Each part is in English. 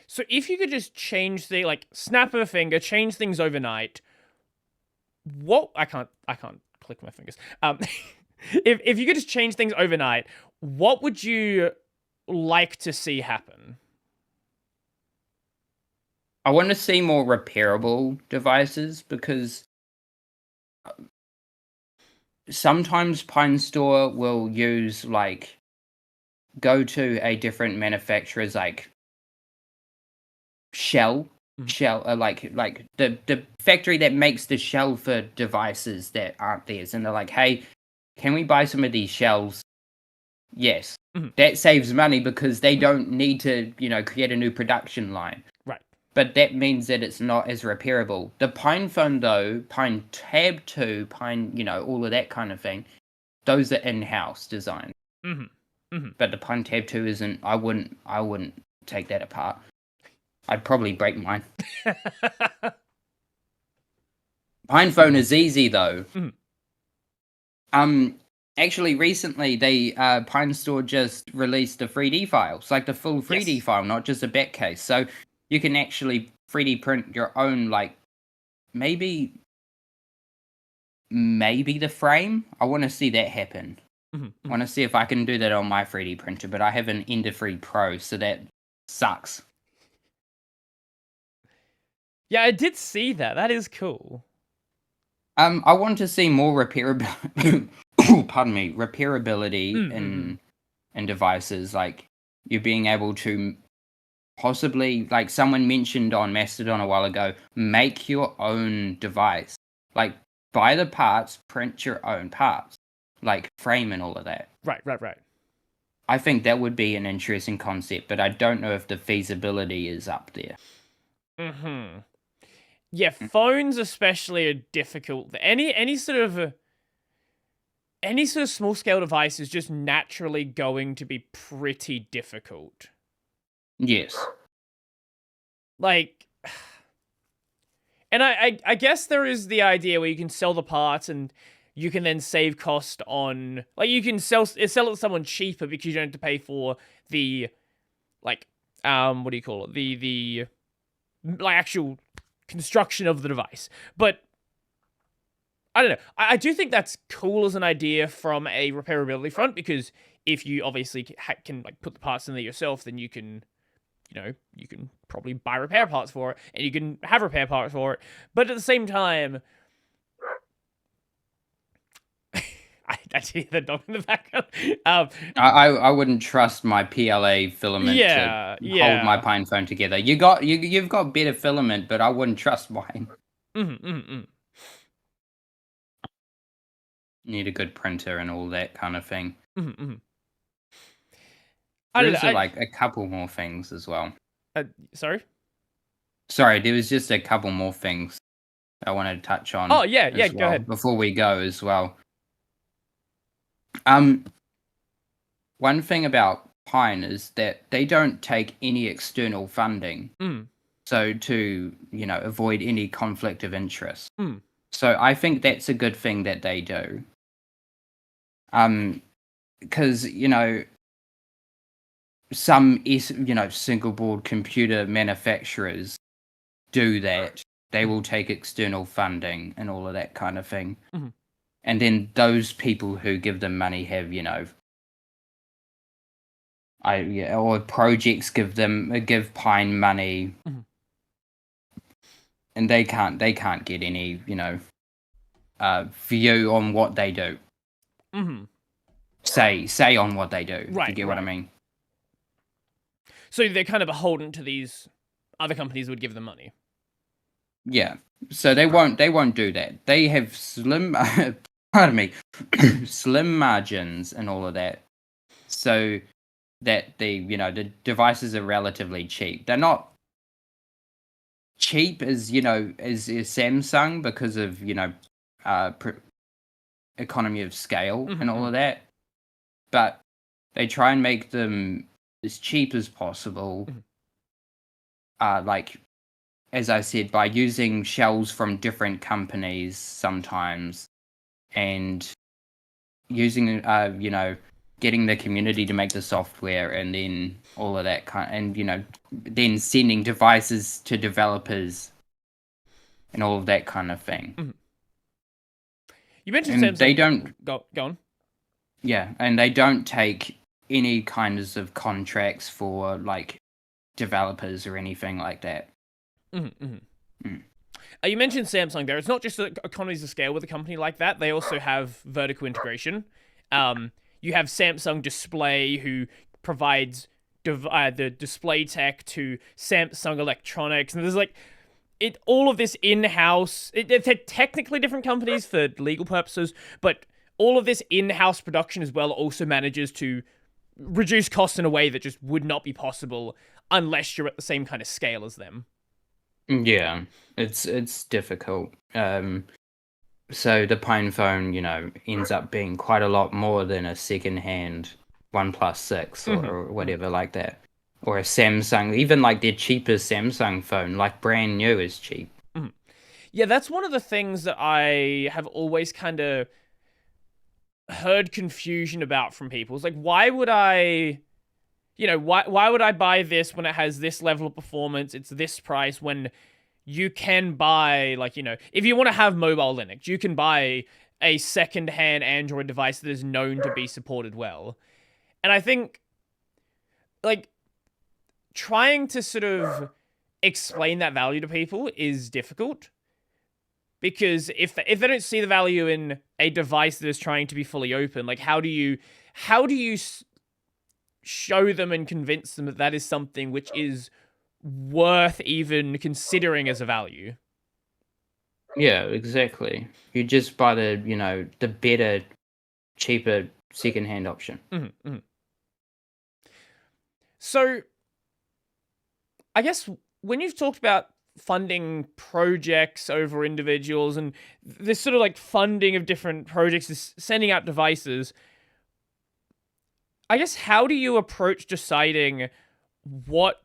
So if you could just change snap of a finger, change things overnight, what I can't click my fingers. If you could just change things overnight, what would you like to see happen? I want to see more repairable devices because sometimes Pine Store will use go to a different manufacturer's shell like the factory that makes the shell for devices that aren't theirs, and they're like, hey, can we buy some of these shells? Yes. That saves money because they don't need to create a new production line, Right. but that means that it's not as repairable. The Pine phone though, Pine Tab 2, Pine, all of that kind of thing, those are in-house design. But the Pine Tab 2 isn't. I wouldn't take that apart. I'd probably break mine. Pine phone is easy though. Actually, recently they Pine Store just released the 3D files, like the full 3D file, not just a back case. So you can actually 3D print your own, maybe the frame. I want to see that happen. I want to see if I can do that on my 3D printer, but I have an Ender 3 Pro, so that sucks. Yeah, I did see that. That is cool. I want to see more repairability. Pardon me, repairability in devices. Like you being able to possibly, like someone mentioned on Mastodon a while ago, make your own device. Like buy the parts, print your own parts, like frame and all of that. Right. I think that would be an interesting concept, but I don't know if the feasibility is up there. Yeah, phones especially are difficult. Any sort of small scale device is just naturally going to be pretty difficult. Yes. And I guess there is the idea where you can sell the parts and you can then save cost on, you can sell it to someone cheaper because you don't have to pay for the what do you call it, the actual construction of the device. But I don't know. I do think that's cool as an idea from a repairability front, because if you obviously can put the parts in there yourself, then you can probably buy repair parts for it, and you can have repair parts for it. But at the same time, I see the dog in the background. I wouldn't trust my PLA filament to hold my Pine phone together. You've got better filament, but I wouldn't trust mine. Need a good printer and all that kind of thing. There's a couple more things as well. Sorry, there was just a couple more things I wanted to touch on. Oh yeah, go ahead. Before we go as well. One thing about Pine is that they don't take any external funding. So to, avoid any conflict of interest. So I think that's a good thing that they do. Because, some single board computer manufacturers do that. They will take external funding and all of that kind of thing. And then those people who give them money have, or projects give Pine money, and they can't get any, view on what they do. Say on what they do. Right, you get what I mean? So they're kind of beholden to these other companies who would give them money. Yeah. So they won't do that. They have slim slim margins and all of that. So that the devices are relatively cheap. They're not cheap as Samsung because of economy of scale and all of that, but they try and make them as cheap as possible. As I said, by using shells from different companies sometimes, and using getting the community to make the software, and then all of that and then sending devices to developers and all of that kind of thing. Mm-hmm. You mentioned and Samsung. They don't go on. Yeah, and they don't take any kinds of contracts for like developers or anything like that. Mm-hmm, mm-hmm. You mentioned Samsung there. It's not just economies of scale with a company like that. They also have vertical integration. You have Samsung Display, who provides the display tech to Samsung Electronics, and there's like all of this in-house. They're technically different companies for legal purposes, but all of this in-house production as well also manages to reduce costs in a way that just would not be possible unless you're at the same kind of scale as them. Yeah, it's difficult. So the Pine phone, ends up being quite a lot more than a second-hand OnePlus 6 or whatever like that. Or a Samsung, even like their cheapest Samsung phone, like brand new, is cheap. Mm-hmm. Yeah, that's one of the things that I have always kind of heard confusion about from people. It's like, why would I... why would I buy this when it has this level of performance, it's this price, when you can buy, if you want to have mobile Linux, you can buy a second-hand Android device that is known to be supported well. And I think, trying to sort of explain that value to people is difficult. Because if they don't see the value in a device that is trying to be fully open, how do you show them and convince them that that is something which is worth even considering as a value? Yeah, exactly. You just buy the better, cheaper second-hand option. Mm-hmm. So, I guess when you've talked about funding projects over individuals and this sort of funding of different projects is sending out devices, I guess how do you approach deciding what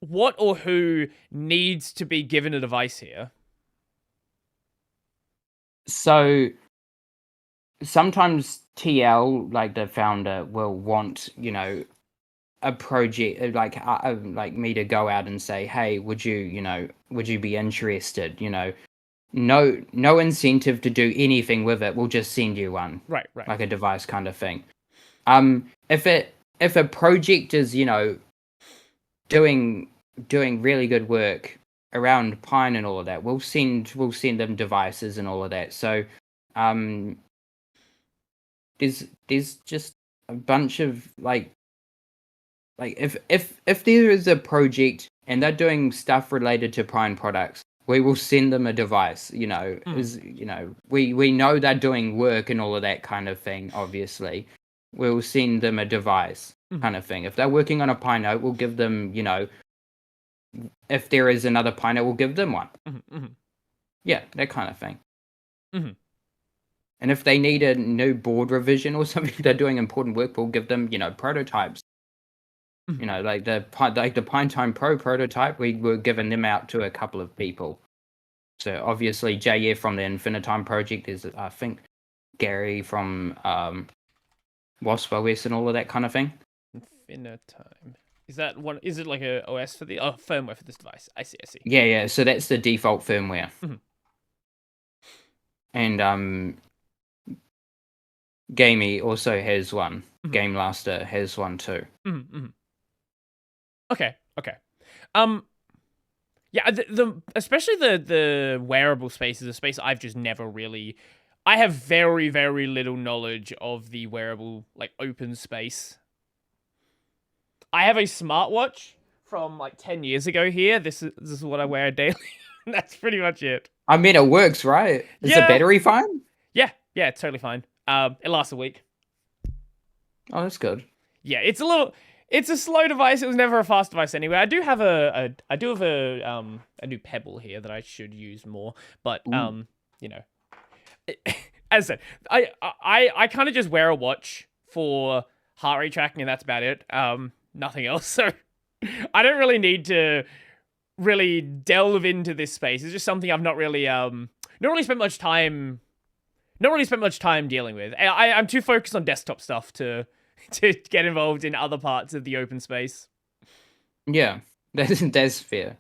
or who needs to be given a device here? So sometimes TL, like the founder, will want, a project like me to go out and say, hey, would you be interested? No incentive to do anything with it. We'll just send you one. Right. Like a device kind of thing. If a project is, doing really good work around Pine and all of that, we'll send them devices and all of that. So there's just a bunch of if there is a project and they're doing stuff related to Pine products, we will send them a device. We know they're doing work and all of that kind of thing. Obviously, we'll send them a device kind of thing. If they're working on a Pine Note, we'll give them, if there is another Pine Note, we'll give them one. Yeah, that kind of thing. And if they need a new board revision or something, they're doing important work, we'll give them, prototypes. Like the PineTime Pro prototype, we were giving them out to a couple of people. So obviously JF from the Infinitime project, there's I think Gary from WaspOS and all of that kind of thing. Infinitime. Is that one? Is it like a OS for the firmware for this device? I see. Yeah. So that's the default firmware. And Gamey also has one. Game Laster has one too. Okay. Yeah, especially the wearable space is a space I've just never really... I have very, very little knowledge of the wearable, open space. I have a smartwatch from, 10 years ago here. This is what I wear daily. That's pretty much it. I mean, it works, right? Is the battery fine? Yeah, it's totally fine. It lasts a week. Oh, that's good. Yeah, it's a slow device. It was never a fast device anyway. I do have a new Pebble here that I should use more, but as I said, I kind of just wear a watch for heart rate tracking, and that's about it. Nothing else. So I don't really need to really delve into this space. It's just something I've not really spent much time dealing with. I'm too focused on desktop stuff to to get involved in other parts of the open space. Yeah, that's fair.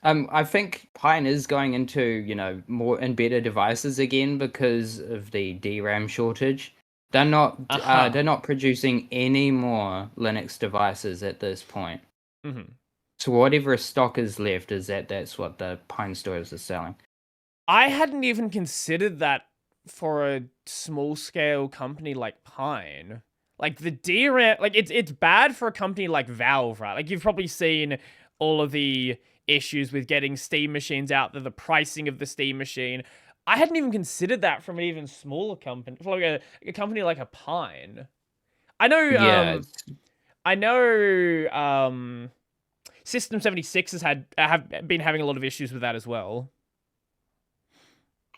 I think Pine is going into, more and better devices again because of the DRAM shortage. They're not producing any more Linux devices at this point. Mm-hmm. So whatever stock is left that's what the Pine stores are selling. I hadn't even considered that for a small scale company like Pine. Like the DRAM, like it's bad for a company like Valve, right? Like you've probably seen all of the issues with getting Steam machines out there, the pricing of the Steam machine. I hadn't even considered that from an even smaller company, for like a company like a Pine. I know, Yeah, I know, System 76 have been having a lot of issues with that as well.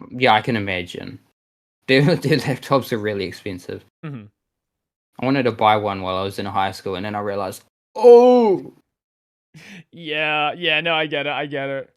yeah, I can imagine. Their laptops are really expensive. Mm-hmm. I wanted to buy one while I was in high school, and then I realized, oh, Yeah, no, I get it.